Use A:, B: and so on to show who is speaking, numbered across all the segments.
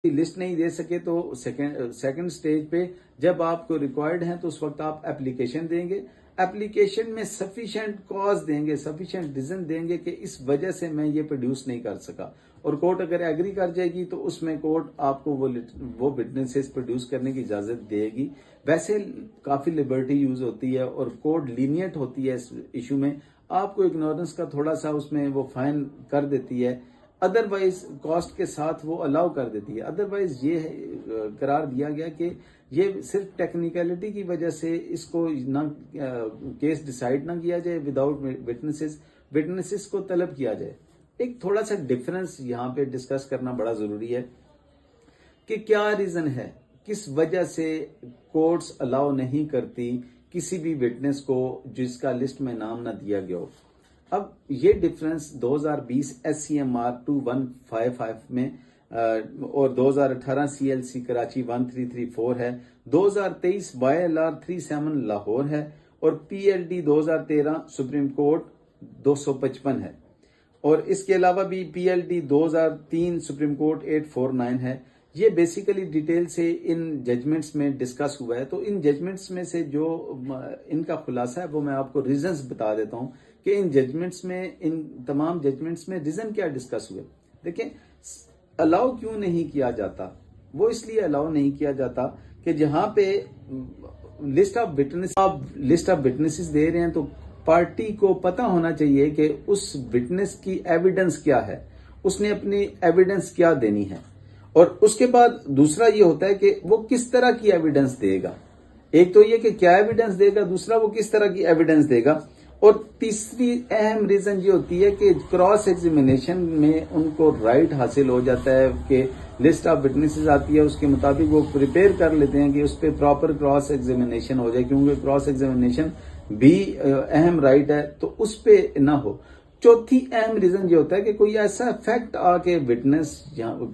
A: List نہیں دے سکے تو سیکنڈ سٹیج پہ جب آپ کو ریکوائرڈ ہیں تو اس وقت آپ اپلیکیشن دیں گے. اپلیکیشن میں سفیشینٹ کاز دیں گے, سفیشینٹ ریزن دیں گے کہ اس وجہ سے میں یہ پروڈیوس نہیں کر سکا, اور کورٹ اگر ایگری کر جائے گی تو اس میں کورٹ آپ کو وہ وٹنسز پروڈیوس کرنے کی اجازت دے گی. ویسے کافی لبرٹی یوز ہوتی ہے اور کورٹ لینیٹ ہوتی ہے اس ایشو میں, آپ کو اگنورنس کا تھوڑا سا اس میں وہ فائن کر دیتی ہے, ادروائز کاسٹ کے ساتھ وہ الاؤ کر دیتی ہے. ادروائز یہ قرار دیا گیا کہ یہ صرف ٹیکنیکلٹی کی وجہ سے اس کو نہ کیس ڈیسائیڈ نہ کیا جائے وداؤٹ وٹنسز کو طلب کیا جائے. ایک تھوڑا سا ڈفرنس یہاں پہ ڈسکس کرنا بڑا ضروری ہے کہ کیا ریزن ہے, کس وجہ سے کورٹس الاؤ نہیں کرتی کسی بھی وٹنس کو جس کا لسٹ میں نام نہ دیا گیا ہو. اب یہ ڈفرنس 2020 SCMR 2155 میں اور 2018 CLC کراچی 1334 ہے, 2023 YLR 37 لاہور ہے, اور PLD 2013 سپریم کورٹ 255 ہے, اور اس کے علاوہ بھی PLD 2003 سپریم کورٹ 849 ہے. یہ بیسیکلی ڈیٹیل سے ان ججمنٹس میں ڈسکس ہوا ہے. تو ان ججمنٹس میں سے جو ان کا خلاصہ ہے وہ میں آپ کو ریزنز بتا دیتا ہوں کہ ان ججمنٹس میں, ان تمام ججمنٹس میں ریزن کیا ڈسکس ہوئے. دیکھیں, الاؤ کیوں نہیں کیا جاتا, وہ اس لیے الاؤ نہیں کیا جاتا کہ جہاں پہ لسٹ آف وٹنسز دے رہے ہیں تو پارٹی کو پتا ہونا چاہیے کہ اس وٹنس کی ایویڈنس کیا ہے, اس نے اپنی ایویڈنس کیا دینی ہے, اور اس کے بعد دوسرا یہ ہوتا ہے کہ وہ کس طرح کی ایویڈنس دے گا. ایک تو یہ کہ کیا ایویڈنس دے گا, دوسرا وہ کس طرح کی ایویڈنس دے گا, اور تیسری اہم ریزن یہ ہوتی ہے کہ کراس ایگزامینیشن میں ان کو رائٹ حاصل ہو جاتا ہے کہ لسٹ آف وٹنسز آتی ہے اس کے مطابق وہ پریپیئر کر لیتے ہیں کہ اس پہ پراپر کراس ایگزامینیشن ہو جائے, کیونکہ کراس ایگزامینیشن بھی اہم رائٹ ہے تو اس پہ نہ ہو. چوتھی اہم ریزن یہ ہوتا ہے کہ کوئی ایسا فیکٹ آ کے وٹنس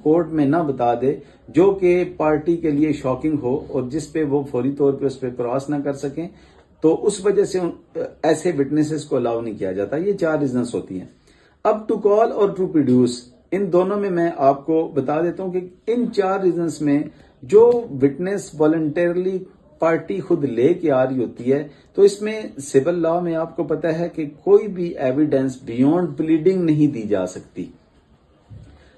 A: کورٹ میں نہ بتا دے جو کہ پارٹی کے لیے شاکنگ ہو اور جس پہ وہ فوری طور پہ اس پہ کراس نہ کر سکیں, تو اس وجہ سے ایسے وٹنسز کو الاؤ نہیں کیا جاتا. یہ 4 ریزنز ہوتی ہیں. اب ٹو کال اور ٹو پروڈیوس, ان دونوں میں آپ کو بتا دیتا ہوں کہ ان 4 ریزنز میں جو وٹنس والنٹیرلی پارٹی خود لے کے آ رہی ہوتی ہے, تو اس میں سول لا میں آپ کو پتا ہے کہ کوئی بھی ایویڈنس بیونڈ پلیڈنگ نہیں دی جا سکتی.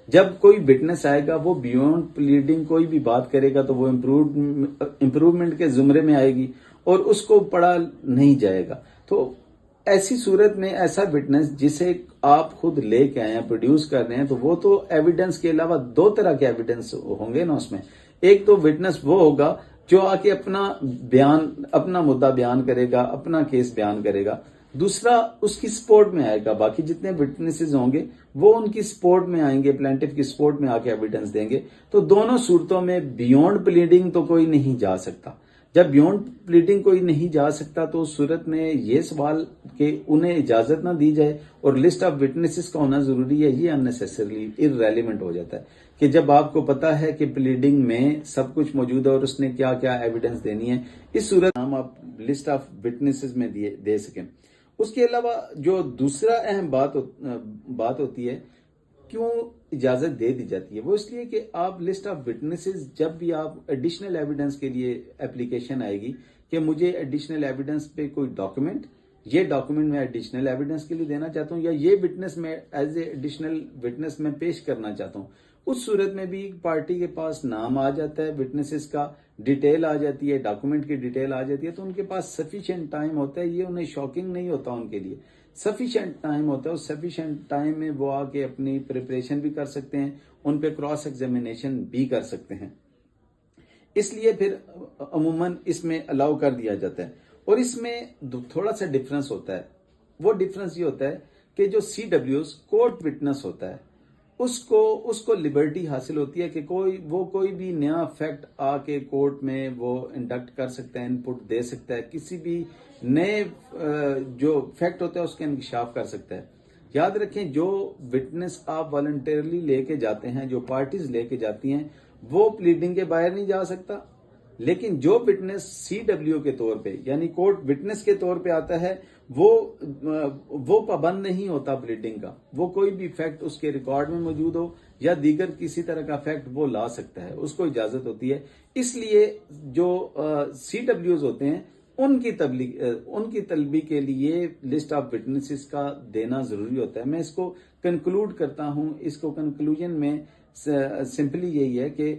A: جب کوئی وٹنس آئے گا وہ بیونڈ پلیڈنگ کوئی بھی بات کرے گا تو وہ امپروومنٹ کے زمرے میں آئے گی اور اس کو پڑھا نہیں جائے گا. تو ایسی صورت میں ایسا وٹنس جسے آپ خود لے کے آئے ہیں, پروڈیوس کر رہے ہیں, تو وہ تو ایویڈنس کے علاوہ 2 طرح کے ایویڈنس ہوں گے نا اس میں. ایک تو وٹنس وہ ہوگا جو آ کے اپنا مدعا بیان کرے گا, اپنا کیس بیان کرے گا. دوسرا اس کی سپورٹ میں آئے گا, باقی جتنے وٹنسز ہوں گے وہ ان کی سپورٹ میں آئیں گے, پلینٹف کی سپورٹ میں آ کے ایویڈنس دیں گے. تو دونوں صورتوں میں بیونڈ پلیڈنگ تو کوئی نہیں جا سکتا. جب بیونڈ پلیڈنگ کوئی نہیں جا سکتا تو اس صورت میں یہ سوال کہ انہیں اجازت نہ دی جائے اور لسٹ آف وٹنسز کا ہونا ضروری ہے, یہ اننیسیسریلی ارریلیونٹ ہو جاتا ہے. کہ جب آپ کو پتا ہے کہ پلیڈنگ میں سب کچھ موجود ہے اور اس نے کیا کیا ایویڈنس دینی ہے, اس صورت ہم آپ لسٹ آف وٹنسز میں دے سکیں. اس کے علاوہ جو دوسرا اہم بات ہوتی ہے کیوں اجازت دے دی جاتی ہے, وہ اس لیے کہ آپ لسٹ آف وٹنسز جب بھی آپ ایڈیشنل ایویڈنس کے لیے اپلیکیشن آئے گی کہ مجھے ایڈیشنل ایویڈنس پہ کوئی ڈاکومنٹ, یہ ڈاکومنٹ میں ایڈیشنل ایویڈنس کے لیے دینا چاہتا ہوں, یا یہ وٹنس میں ایز اے ایڈیشنل وٹنس میں پیش کرنا چاہتا ہوں, اس صورت میں بھی پارٹی کے پاس نام آ جاتا ہے, وٹنسز کا ڈیٹیل آ جاتی ہے, ڈاکومنٹ کی ڈیٹیل آ جاتی ہے, تو ان کے پاس سفیشینٹ ٹائم ہوتا ہے. یہ انہیں شاکنگ نہیں ہوتا, ان کے لیے سفیشینٹ ٹائم ہوتا ہے. اس سفیشینٹ ٹائم میں وہ آ کے اپنی پریپریشن بھی کر سکتے ہیں, ان پہ کراس ایگزامینیشن بھی کر سکتے ہیں. اس لیے پھر عموماً اس میں الاؤ کر دیا جاتا ہے. اور اس میں تھوڑا سا ڈفرنس ہوتا ہے. وہ ڈفرنس یہ ہوتا ہے کہ جو CWs کورٹ وٹنس ہوتا ہے اس کو لبرٹی حاصل ہوتی ہے کہ کوئی بھی نیا فیکٹ آ کے کورٹ میں وہ انڈکٹ کر سکتا ہے, ان پٹ دے سکتا ہے, کسی بھی نئے جو فیکٹ ہوتا ہے اس کا انکشاف کر سکتا ہے. یاد رکھیں جو وٹنس آپ والنٹیرلی لے کے جاتے ہیں, جو پارٹیز لے کے جاتی ہیں, وہ پلیڈنگ کے باہر نہیں جا سکتا. لیکن جو وٹنس CW کے طور پہ یعنی کورٹ وٹنس کے طور پہ آتا ہے وہ پابند نہیں ہوتا پلیڈنگ کا. وہ کوئی بھی فیکٹ اس کے ریکارڈ میں موجود ہو یا دیگر کسی طرح کا فیکٹ وہ لا سکتا ہے, اس کو اجازت ہوتی ہے. اس لیے جو سی ڈبلیوز ہوتے ہیں ان کی طلبی کے لیے لسٹ آف وٹنسز کا دینا ضروری ہوتا ہے. میں اس کو کنکلوڈ کرتا ہوں. اس کو کنکلوژن میں سمپلی یہی ہے کہ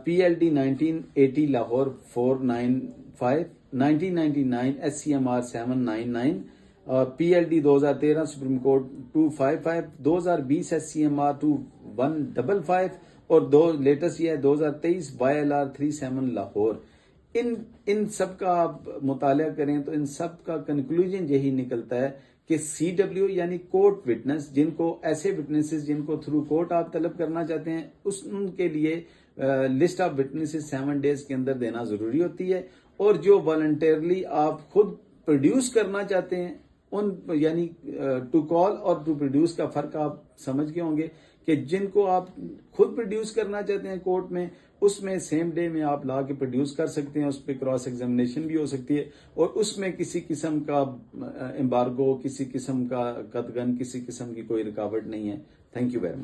A: P L D 1980 Lahore 495, 1999 SCMR 799, P L D 2013 supreme court 255, 2020 SCMR 2155 اور لیٹسٹ یہ ہے 2023 YLR 37 لاہور. ان سب کا آپ مطالعہ کریں تو ان سب کا کنکلوژن یہی نکلتا ہے کہ سی ڈبلیو یعنی کورٹ وٹنس, جن کو ایسے وٹنسز جن کو تھرو کورٹ آپ طلب کرنا چاہتے ہیں, ان کے لیے لسٹ آف وٹنسز 7 days کے اندر دینا ضروری ہوتی ہے. اور جو والنٹیرلی آپ خود پروڈیوس کرنا چاہتے ہیں یعنی ٹو کال اور ٹو پروڈیوس کا فرق آپ سمجھ گئے ہوں گے کہ جن کو آپ خود پروڈیوس کرنا چاہتے ہیں کورٹ میں, اس میں سیم ڈے میں آپ لا کے پروڈیوس کر سکتے ہیں, اس پہ کراس ایگزامینیشن بھی ہو سکتی ہے اور اس میں کسی قسم کا امبارگو, کسی قسم کا قطغن, کسی قسم کی کوئی رکاوٹ نہیں ہے. Thank you very much.